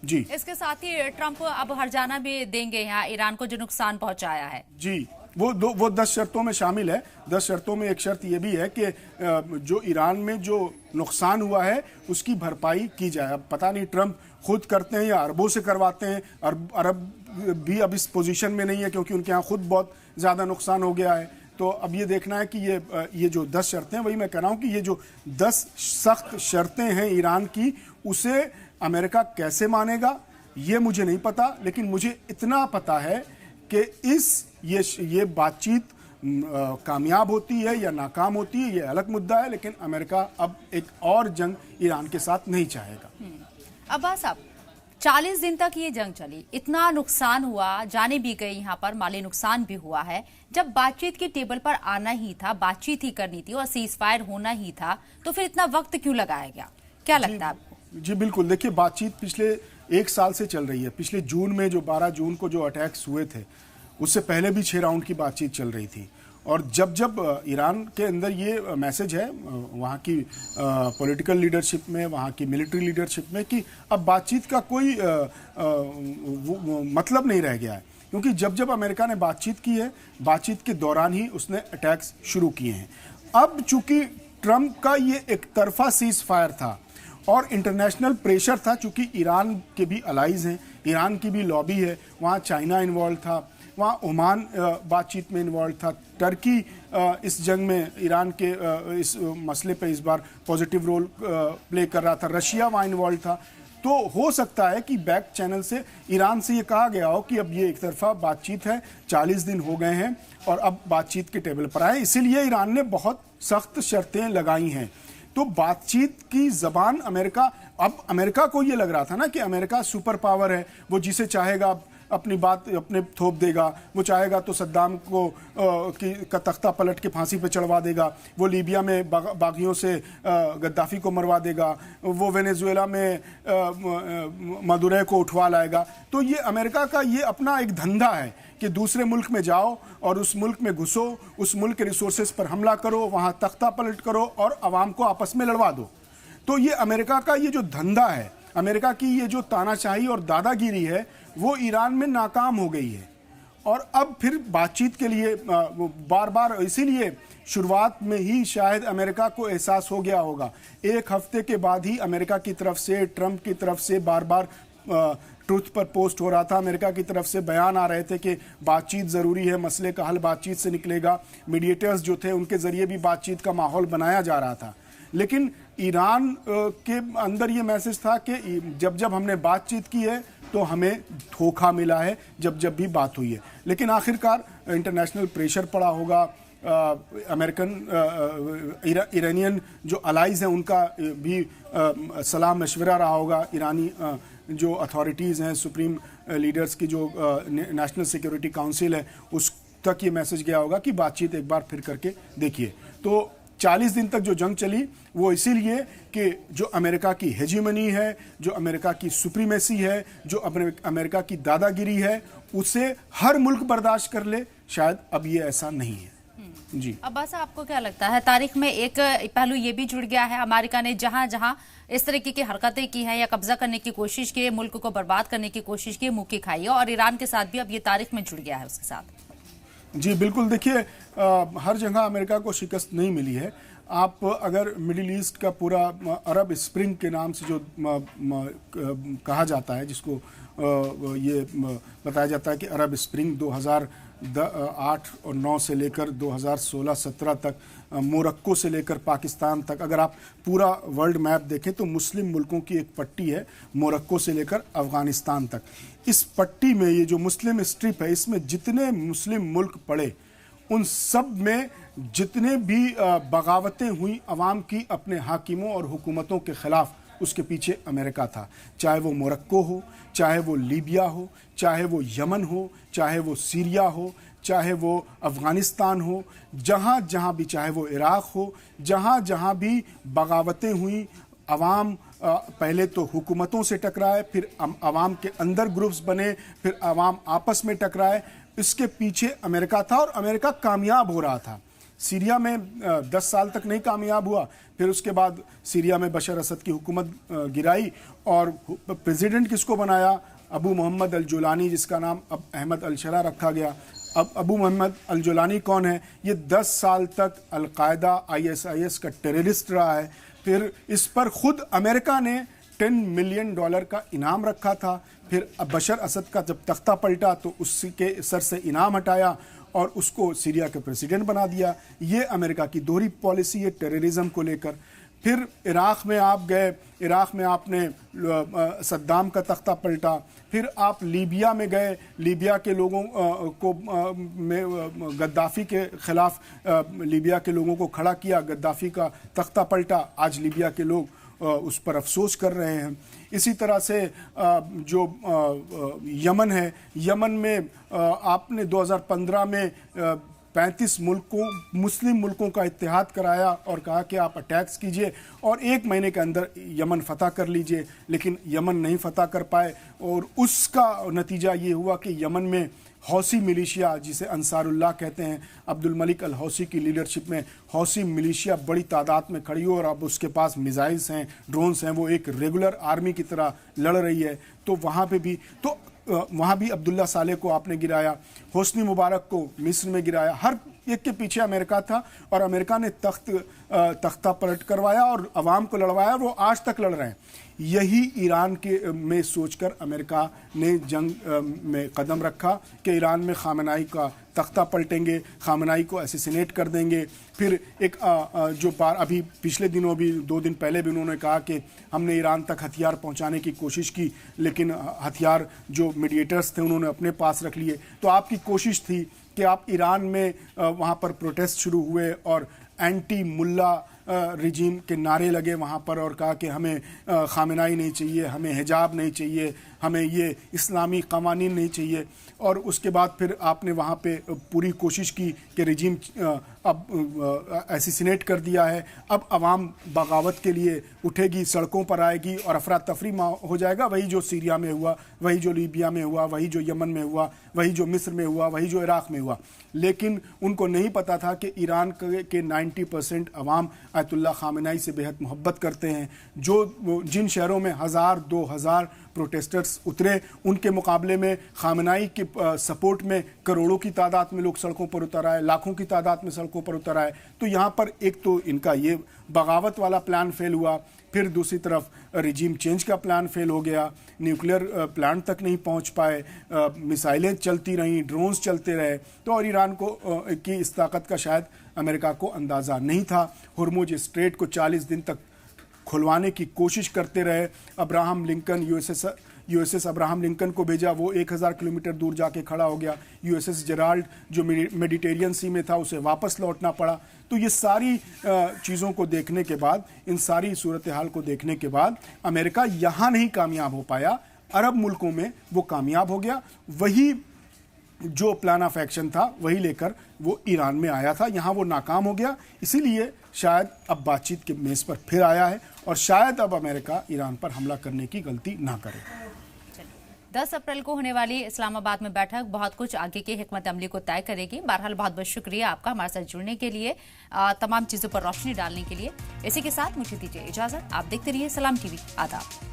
जी, इसके साथ ही ट्रंप अब हर्जाना भी देंगे यहाँ ईरान को जो नुकसान पहुंचाया है। जी, वो 10 शर्तों में शामिल है। 10 शर्तों में एक शर्त ये भी है कि जो ईरान में जो नुकसान हुआ है उसकी भरपाई की जाए। अब पता नहीं ट्रंप खुद करते हैं या अरबों से करवाते हैं। अरब भी अब इस पोजीशन में नहीं है क्योंकि उनके यहाँ खुद बहुत ज़्यादा नुकसान हो गया है। तो अब ये देखना है कि ये जो 10 शर्तें हैं, वही मैं कह रहा हूँ कि ये जो 10 सख्त शर्तें हैं ईरान की, उसे अमेरिका कैसे मानेगा ये मुझे नहीं पता। लेकिन मुझे इतना पता है कि ये बातचीत कामयाब होती है या नाकाम होती है, ये अलग मुद्दा है। लेकिन अमेरिका अब एक और जंग ईरान के साथ नहीं चाहेगा। अब्बास साहब, 40 दिन तक ये जंग चली, इतना नुकसान हुआ, जाने भी गई, यहाँ पर माली नुकसान भी हुआ है। जब बातचीत की टेबल पर आना ही था, बातचीत ही करनी थी और सीज फायर होना ही था, तो फिर इतना वक्त क्यों लगाया गया? क्या लगता है आपको? जी बिल्कुल, देखिए बातचीत पिछले 1 साल से चल रही है। पिछले जून में जो 12 जून को जो अटैक्स हुए थे, उससे पहले भी 6 राउंड की बातचीत चल रही थी। और जब ईरान के अंदर ये मैसेज है वहाँ की पॉलिटिकल लीडरशिप में, वहाँ की मिलिट्री लीडरशिप में, कि अब बातचीत का कोई मतलब नहीं रह गया है। क्योंकि जब अमेरिका ने बातचीत की है, बातचीत के दौरान ही उसने अटैक्स शुरू किए हैं। अब चूंकि ट्रंप का ये एक तरफा सीज फायर था और इंटरनेशनल प्रेशर था, चूंकि ईरान के भी अलाइज हैं, ईरान की भी लॉबी है, वहाँ चाइना इन्वॉल्व था, वहाँ ओमान बातचीत में इन्वॉल्व था, टर्की इस जंग में ईरान के इस मसले पे इस बार पॉजिटिव रोल प्ले कर रहा था, रशिया वहाँ इन्वॉल्व था। तो हो सकता है कि बैक चैनल से ईरान से ये कहा गया हो कि अब ये एक तरफा बातचीत है, 40 दिन हो गए हैं और अब बातचीत के टेबल पर आए, इसीलिए ईरान ने बहुत सख्त शर्तें लगाई हैं। तो बातचीत की जबान अमेरिका को ये लग रहा था ना कि अमेरिका सुपर पावर है, वो जिसे चाहेगा अपनी बात अपने थोप देगा, वो चाहेगा तो सद्दाम को का तख्ता पलट के फांसी पे चढ़वा देगा, वो लीबिया में बागियों से गद्दाफी को मरवा देगा, वो वेनेजुएला में मदुरै को उठवा लाएगा। तो ये अमेरिका का ये अपना एक धंधा है कि दूसरे मुल्क में जाओ और उस मुल्क में घुसो, उस मुल्क के रिसोर्सेज पर हमला करो, वहाँ तख्ता पलट करो और आवाम को आपस में लड़वा दो। तो ये अमेरिका का ये जो धंधा है, अमेरिका की ये जो तानाशाही और दादागिरी है, वो ईरान में नाकाम हो गई है। और अब फिर बातचीत के लिए बार बार, इसीलिए शुरुआत में ही शायद अमेरिका को एहसास हो गया होगा। 1 हफ्ते के बाद ही अमेरिका की तरफ से, ट्रंप की तरफ से बार बार ट्रुथ पर पोस्ट हो रहा था, अमेरिका की तरफ से बयान आ रहे थे कि बातचीत ज़रूरी है, मसले का हल बातचीत से निकलेगा। मीडिएटर्स जो थे उनके ज़रिए भी बातचीत का माहौल बनाया जा रहा था। लेकिन ईरान के अंदर ये मैसेज था कि जब हमने बातचीत की है तो हमें धोखा मिला है, जब भी बात हुई है। लेकिन आखिरकार इंटरनेशनल प्रेशर पड़ा होगा, ईरानियन जो अलाइज हैं उनका भी सलाह मशवरा रहा होगा, ईरानी जो अथॉरिटीज़ हैं, सुप्रीम लीडर्स की जो नेशनल सिक्योरिटी काउंसिल है, उस तक ये मैसेज गया होगा कि बातचीत एक बार फिर करके देखिए। तो 40 दिन तक जो जंग चली वो इसीलिए कि जो अमेरिका की हेजीमनी है, जो अमेरिका की सुप्रीमेसी है, जो अमेरिका की दादागिरी है, उसे हर मुल्क बर्दाश्त कर ले। शायद अब ये ऐसा नहीं है। जी अब्बास, आपको क्या लगता है, तारीख में एक पहलू ये भी जुड़ गया है, अमेरिका ने जहां जहां इस तरीके की हरकतें की हैं या कब्जा करने की कोशिश की है, मुल्क को बर्बाद करने की कोशिश की, मुंह की खाई है, और ईरान के साथ भी अब ये तारीख में जुड़ गया है उसके साथ। जी बिल्कुल, देखिए हर जगह अमेरिका को शिकस्त नहीं मिली है। आप अगर मिडिल ईस्ट का पूरा अरब स्प्रिंग के नाम से जो कहा जाता है, जिसको ये बताया जाता है कि अरब स्प्रिंग 2008 और 9 से लेकर 2016-17 तक, मोरक्को से लेकर पाकिस्तान तक, अगर आप पूरा वर्ल्ड मैप देखें तो मुस्लिम मुल्कों की एक पट्टी है, मोरक्को से लेकर अफगानिस्तान तक। इस पट्टी में ये जो मुस्लिम स्ट्रिप है, इसमें जितने मुस्लिम मुल्क पड़े, उन सब में जितने भी बगावतें हुई अवाम की अपने हाकिमों और हुकूमतों के खिलाफ, उसके पीछे अमेरिका था। चाहे वो मोरक्को हो, चाहे वो लीबिया हो, चाहे वो यमन हो, चाहे वो सीरिया हो, चाहे वो अफ़गानिस्तान हो, जहाँ जहाँ भी, चाहे वो इराक़ हो, जहाँ जहाँ भी बगावतें हुई, अवाम पहले तो हुकूमतों से टकराए, फिर अवाम के अंदर ग्रुप्स बने, फिर अवाम आपस में टकराए, इसके पीछे अमेरिका था और अमेरिका कामयाब हो रहा था। सीरिया में 10 साल तक नहीं कामयाब हुआ, फिर उसके बाद सीरिया में बशर असद की हुकूमत गिराई और प्रेसिडेंट किसको बनाया? अबू मोहम्मद अल जुलानी, जिसका नाम अब अहमद अल शरा रखा गया। अब अबू मोहम्मद अल जुलानी कौन है? ये 10 साल तक अलकायदा ISIS का टेररिस्ट रहा है। फिर इस पर खुद अमेरिका ने $10 मिलियन का इनाम रखा था। फिर बशर असद का जब तख्ता पलटा तो उसके सर से इनाम हटाया और उसको सीरिया के प्रेसिडेंट बना दिया। ये अमेरिका की दोहरी पॉलिसी है टेररिज्म को लेकर। फिर इराक़ में आप गए, इराक़ में आपने सद्दाम का तख्ता पलटा। फिर आप लीबिया में गए, लीबिया के लोगों को में गद्दाफ़ी के ख़िलाफ़ लीबिया के लोगों को खड़ा किया, गद्दाफ़ी का तख्ता पलटा। आज लीबिया के लोग उस पर अफसोस कर रहे हैं। इसी तरह से जो यमन है, यमन में आपने 2015 में 35 मुस्लिम मुल्कों का इत्तेहाद कराया और कहा कि आप अटैक्स कीजिए और 1 महीने के अंदर यमन फतह कर लीजिए, लेकिन यमन नहीं फतह कर पाए। और उसका नतीजा ये हुआ कि यमन में हौसी मिलिशिया, जिसे अंसारुल्लाह कहते हैं, अब्दुल मलिक अल हौसी की लीडरशिप में हौसी मिलिशिया बड़ी तादाद में खड़ी हो और अब उसके पास मिसाइल्स हैं, ड्रोन्स हैं, वो एक रेगुलर आर्मी की तरह लड़ रही है। तो वहाँ पे भी वहाँ भी अब्दुल्ला सालेह को आपने गिराया, होस्नी मुबारक को मिस्र में गिराया। हर एक के पीछे अमेरिका था और अमेरिका ने तख्ता पलट करवाया और अवाम को लड़वाया। वो आज तक लड़ रहे हैं। यही ईरान के में सोचकर अमेरिका ने जंग में कदम रखा कि ईरान में खामेनाई का तख्ता पलटेंगे, खामेनाई को असैसिनेट कर देंगे। फिर एक जो बार अभी पिछले दिनों भी 2 दिन पहले भी उन्होंने कहा कि हमने ईरान तक हथियार पहुंचाने की कोशिश की, लेकिन हथियार जो मीडिएटर्स थे उन्होंने अपने पास रख लिए। तो आपकी कोशिश थी कि आप ईरान में वहाँ पर प्रोटेस्ट शुरू हुए और एंटी मुल्ला रिजीम के नारे लगे वहाँ पर और कहा कि हमें खामेनाई नहीं चाहिए, हमें हिजाब नहीं चाहिए, हमें ये इस्लामी कवानीन नहीं चाहिए। और उसके बाद फिर आपने वहाँ पे पूरी कोशिश की कि रिजीम अब असैसिनेट कर दिया है। अब अवाम बगावत के लिए उठेगी, सड़कों पर आएगी और अफरा तफरी हो जाएगा। वही जो सीरिया में हुआ, वही जो लीबिया में हुआ, वही जो यमन में हुआ, वही जो मिस्र में हुआ, वही जो इराक़ में हुआ। लेकिन उनको नहीं पता था कि ईरान के 90% अवाम आयतुल्लाह खामेनाई से बेहद मोहब्बत करते हैं। जिन शहरों में 1000-2000 प्रोटेस्टर्स उतरे, उनके मुकाबले में खामेनाई के सपोर्ट में करोड़ों की तादाद में लोग सड़कों पर उतर आए, लाखों की तादाद में सड़कों पर उतर आए। तो यहाँ पर एक तो इनका ये बगावत वाला प्लान फेल हुआ, फिर दूसरी तरफ रिजीम चेंज का प्लान फेल हो गया, न्यूक्लियर प्लांट तक नहीं पहुँच पाए, मिसाइलें चलती रहीं, ड्रोन्स चलते रहे। तो और ईरान को की इस ताकत का शायद अमेरिका को अंदाज़ा नहीं था। हुर्मुज स्ट्रेट को 40 दिन तक खुलवाने की कोशिश करते रहे। Abraham Lincoln USS Abraham Lincoln को भेजा, वो 1000 किलोमीटर दूर जाके खड़ा हो गया। USS जेराल्ड जो मेडिटेरियन सी में था, उसे वापस लौटना पड़ा। तो ये सारी चीज़ों को देखने के बाद, इन सारी सूरत हाल को देखने के बाद अमेरिका यहाँ नहीं कामयाब हो पाया, अरब मुल्कों में वो कामयाब हो गया। वही जो प्लान ऑफ एक्शन था वही लेकर वो ईरान में आया था, यहाँ वो नाकाम हो गया। इसीलिए शायद अब बातचीत के मेज़ पर फिर आया है और शायद अब अमेरिका ईरान पर हमला करने की गलती ना करे। 10 अप्रैल को होने वाली इस्लामाबाद में बैठक बहुत कुछ आगे की हिकमत अमली को तय करेगी। बहरहाल बहुत बहुत शुक्रिया आपका हमारे साथ जुड़ने के लिए, तमाम चीजों पर रोशनी डालने के लिए। इसी के साथ मुझे दीजिए इजाजत। आप देखते रहिए सलाम टीवी। आदाब।